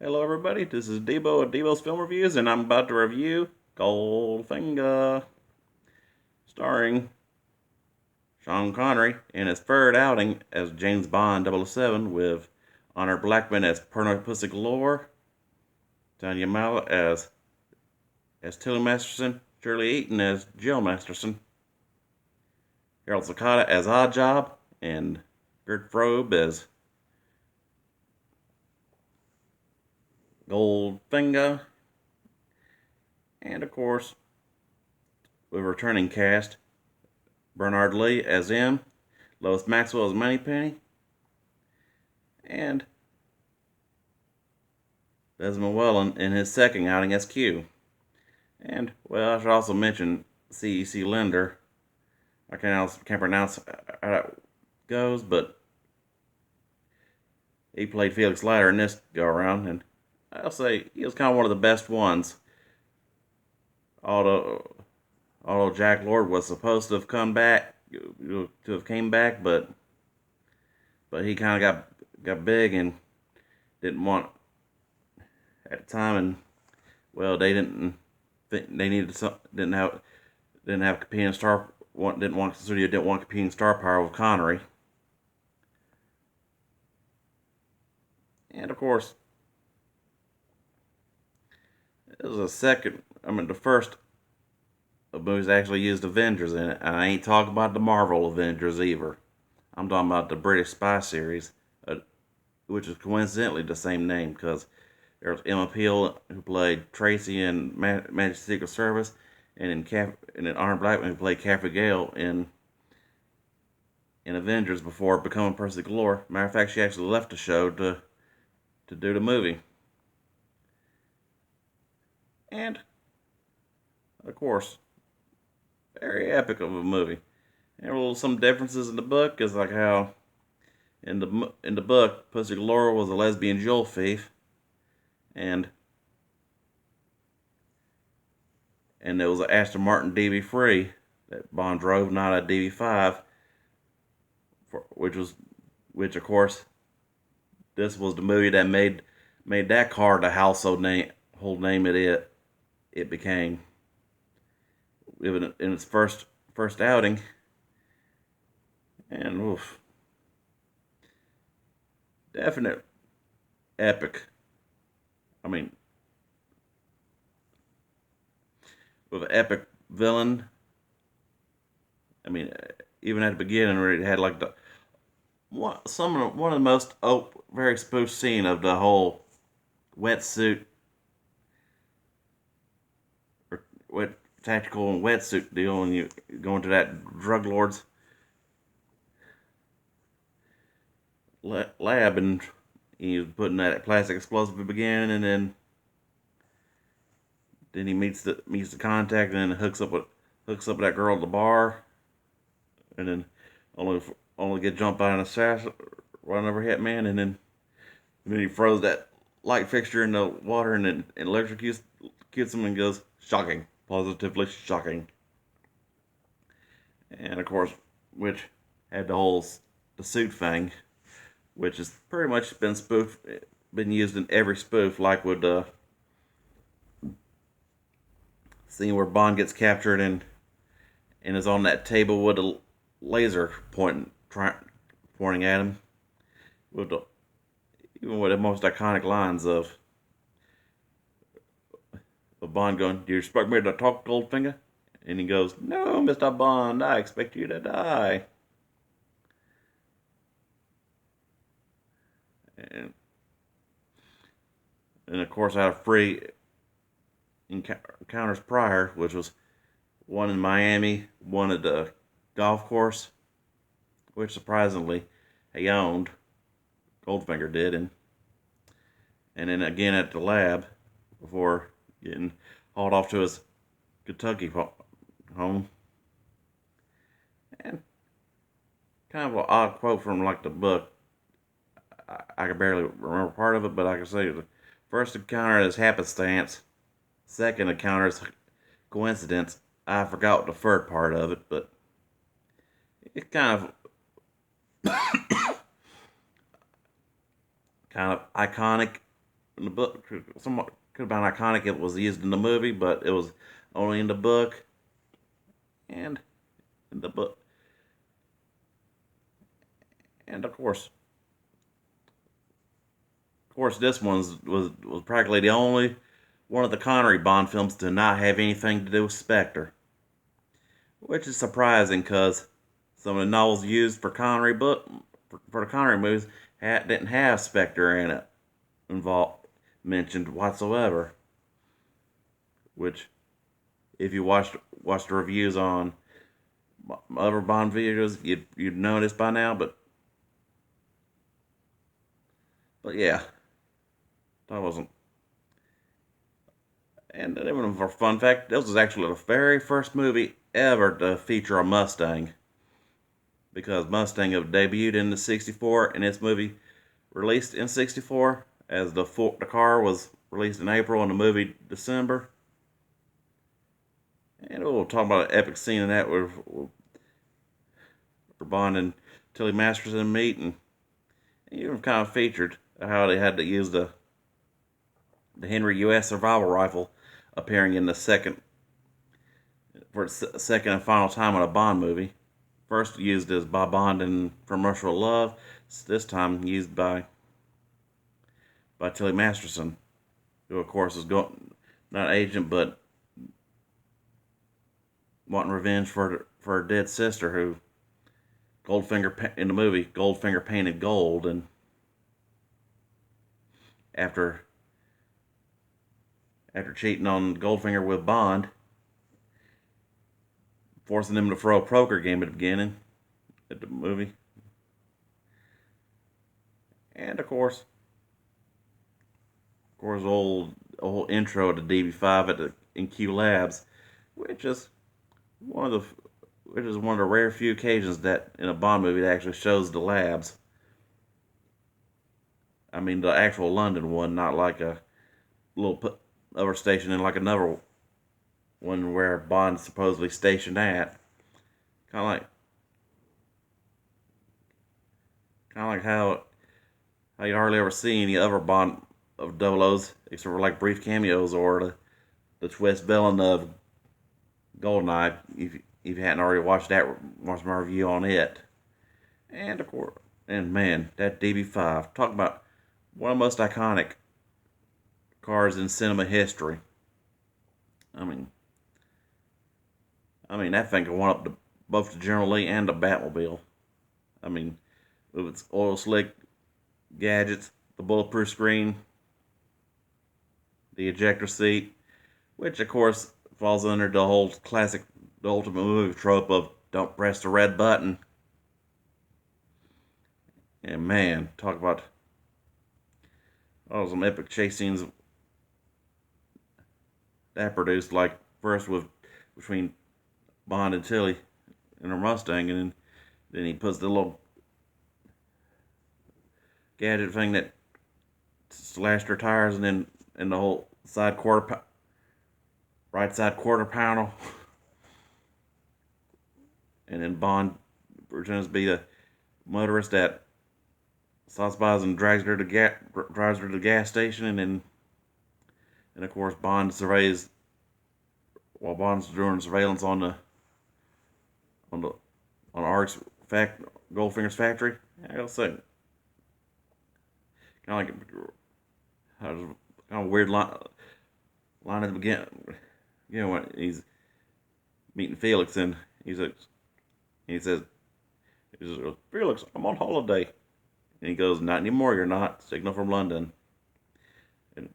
Hello, everybody. This is Debo at Debo's Film Reviews, and I'm about to review Goldfinger, starring Sean Connery in his third outing as James Bond 007, with Honor Blackman as Perno Pussy Galore, Tanya Mala as Tilly Masterson, Shirley Eaton as Jill Masterson, Harold Sakata as Oddjob, and Gert Frobe as Goldfinger, and of course, with returning cast Bernard Lee as M, Lois Maxwell as Moneypenny, and Desmond Llewellyn in his second outing as Q. And, well, I should also mention C.E.C. Linder. I can't pronounce how it goes, but he played Felix Leiter in this go around, and I'll say he was kind of one of the best ones. Although Jack Lord was supposed to have came back, but he kind of got big and didn't want at the time, and well, they didn't think they needed some, didn't have competing star didn't want the studio didn't want competing star power with Connery, and of course it was the first of movies that actually used Avengers in it, and I ain't talking about the Marvel Avengers either. I'm talking about the British spy series, which is coincidentally the same name because there was Emma Peel, who played Tracy in Magic Secret Service, and then Arnold Blackman, who played Kathy Gale in Avengers before becoming Percy Galore. Matter of fact, she actually left the show to do the movie. And of course, very epic of a movie. There were some differences in the book, is like how in the book, Pussy Galore was a lesbian jewel thief, and there was an Aston Martin DB3 that Bond drove, not a DB5, which of course this was the movie that made that car the household name it became. In its first outing, and oof, definite epic. I mean, with an epic villain. I mean, even at the beginning, where it had like one of the most very spoof scene of the whole wetsuit or wet tactical and wetsuit deal, and you go into that drug lord's lab, and he's putting that plastic explosive at the beginning, and then he meets the contact, and then hooks up with that girl at the bar, and then only get jumped by an assassin running over Hitman, and then he throws that light fixture in the water, and then electrocutes him, and goes, shocking, positively shocking. And of course, which had the suit thing, which has pretty much been used in every spoof, like with the scene where Bond gets captured and is on that table with a laser pointing at him, with even with the most iconic lines of Bond going, "Do you expect me to talk, Goldfinger?" And he goes, "No, Mr. Bond, I expect you to die." And, and of course, I had three encounters prior, which was one in Miami, one at the golf course, which surprisingly he owned. Goldfinger did, and then again at the lab before getting hauled off to his Kentucky home. And kind of an odd quote from like the book. I can barely remember part of it, but I can say the first encounter is happenstance, second encounter is coincidence. I forgot the third part of it, but it's kind of iconic in the book. Somewhat could have been iconic if it was used in the movie, but it was only in the book. And in the book, and of course, this was practically the only one of the Connery Bond films to not have anything to do with Spectre, which is surprising because some of the novels used for for the Connery movies didn't have Spectre in it involved mentioned whatsoever. Which, if you watched the reviews on other Bond videos, you'd know this by now. But yeah, that wasn't. And even for a fun fact, this was actually the very first movie ever to feature a Mustang, because Mustang have debuted in the '64, and this movie released in '64, as the car was released in April and the movie December. And we'll talk about an epic scene in that where Bond and Tilly Masterson meet, and even kind of featured how they had to use the Henry U.S. survival rifle, appearing in the second and final time in a Bond movie. First used as by Bond in From Russia with Love, this time used by Tilly Masterson, who of course is not an agent but wanting revenge for her dead sister, who Goldfinger in the movie Goldfinger painted gold, and after cheating on Goldfinger with Bond, forcing him to throw a poker game at the beginning of the movie. And of course, old intro to DB5 in Q Labs, which is one of the rare few occasions that in a Bond movie that actually shows the labs. I mean, the actual London one, not like a little other station in like another one where Bond's supposedly stationed at. Kind of like, how you hardly ever see any other Bond of Double O's except for like brief cameos, or the twist villain of Goldeneye, if you hadn't already watched my review on it. And of course, and man, that DB5, talk about one of the most iconic cars in cinema history. I mean, that thing can one up both the General Lee and the Batmobile. I mean, with its oil slick gadgets, the bulletproof screen, the ejector seat, which of course falls under the whole classic, the ultimate movie trope of don't press the red button. And man, talk about some epic chase scenes that produced, like first between Bond and Tilly in her Mustang, and then he puts the little gadget thing that slashed her tires, and then the whole right side quarter panel, and then Bond pretends to be the motorist that stops by and drives her to the gas station, and of course Bond surveys while Bond's doing surveillance on Art's Goldfinger's factory. I gotta say, kind of kind of weird line at the beginning. You know, when he's meeting Felix, and he says, Felix, I'm on holiday. And he goes, not anymore, you're not. Signal from London. And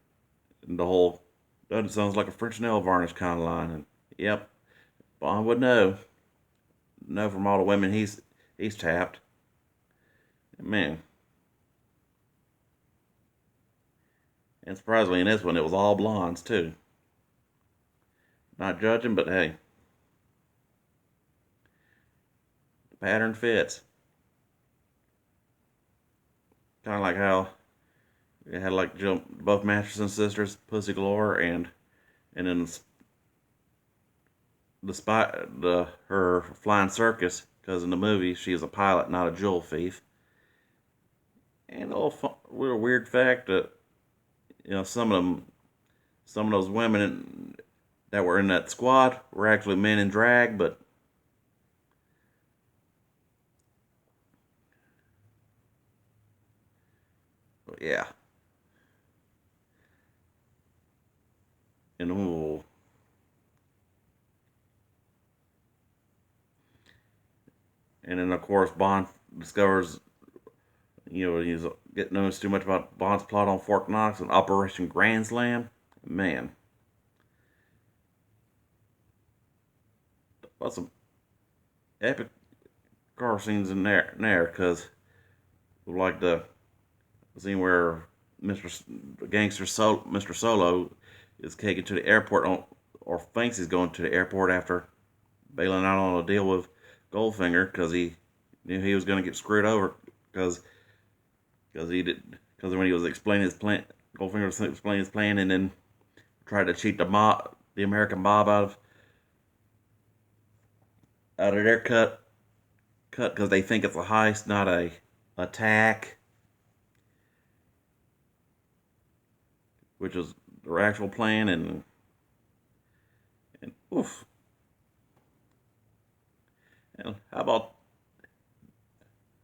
the whole, that sounds like a French nail varnish kind of line. And yep, Bond would know from all the women he's tapped. And man. And surprisingly, in this one, it was all blondes, too. Not judging, but hey. The pattern fits. Kind of like how it had like both Masterson sisters, Pussy Galore, and then her flying circus, because in the movie she is a pilot, not a jewel thief. And a little weird fact that some of those women that were in that squad were actually men in drag, but yeah. And ooh, and then of course Bond discovers, he's getting knows too much about Bond's plot on Fort Knox and Operation Grand Slam. Man, that's some epic car scenes in there, because like the scene where Mr. Solo is taken to the airport or thinks he's going to the airport after bailing out on a deal with Goldfinger, because he knew he was going to get screwed over, because when he was explaining his plan, Goldfinger was explaining his plan, and then tried to cheat the American mob out of their cut because they think it's a heist, not a attack, which is their actual plan. And oof. And how about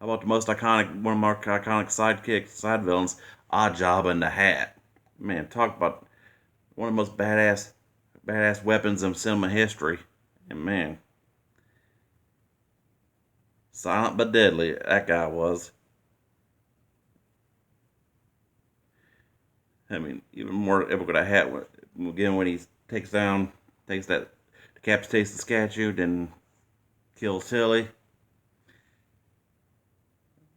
the most iconic, one of my iconic side villains, Odd Job and the Hat. Man, talk about one of the most badass weapons in cinema history. And man, silent but deadly, that guy was. I mean, even more epic with a hat. Again, when he takes that decapitates the statue, then kills Tilly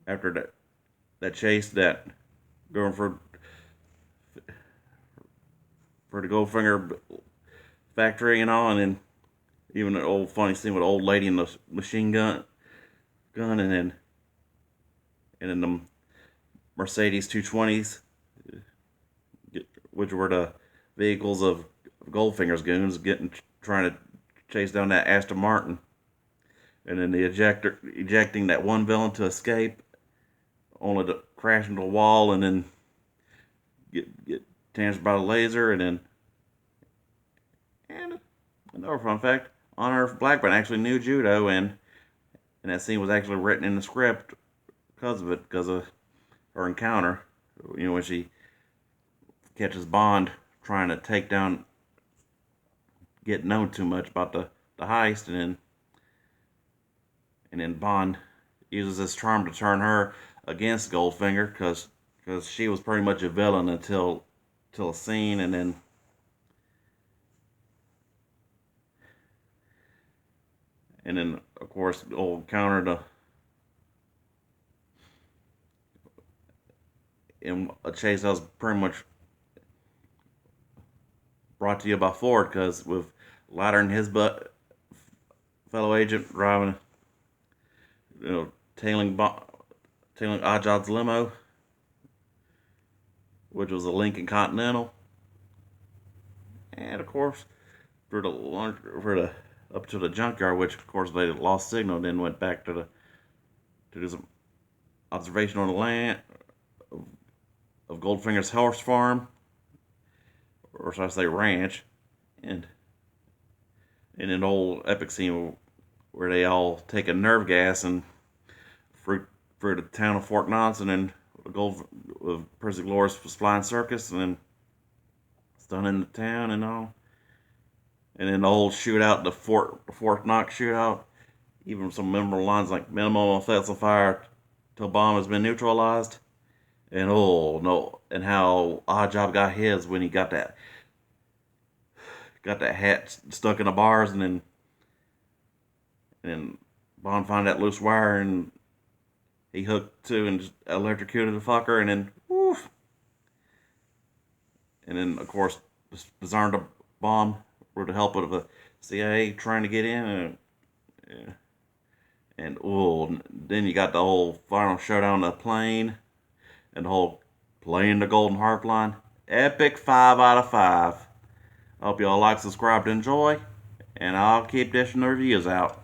after that chase, that going for the Goldfinger factory and all, and then even an old funny scene with an old lady in the machine gun, and then the Mercedes 220s, which were the vehicles of Goldfinger's goons trying to chase down that Aston Martin, and then the ejecting that one villain to escape, only to crash into a wall and then get tanged by the laser, and another fun fact: Honor Blackburn actually knew judo, and that scene was actually written in the script because of her encounter. When she catches Bond trying to take down, get known too much about the heist, and then Bond uses his charm to turn her against Goldfinger, because she was pretty much a villain until a scene, and then of course old counter to in a chase that was pretty much brought to you by Ford, because with Ladder and his fellow agent driving, tailing Oddjob's limo, which was a Lincoln Continental, and of course for the up to the junkyard, which of course they lost signal, then went back to do some observation on the land of Goldfinger's horse farm, or should I say ranch, and in an old epic scene where they all take a nerve gas and for the town of Fort Knox, and then Percy Glorious flying circus, and then stunning the town and all. And then the whole shootout, the Fort Knox shootout, even some memorable lines like "minimum effects of fire till bomb has been neutralized," and oh no, and how Oddjob got his when he got that hat stuck in the bars, and Bond found that loose wire, and he hooked to and just electrocuted the fucker, and then woof, and then of course disarmed the bomb with the help of the CIA trying to get in, and oh, then you got the whole final showdown on the plane, and the whole playing the Golden Harp line. Epic 5 out of 5. I hope y'all like, subscribe, and enjoy, and I'll keep dishing the reviews out.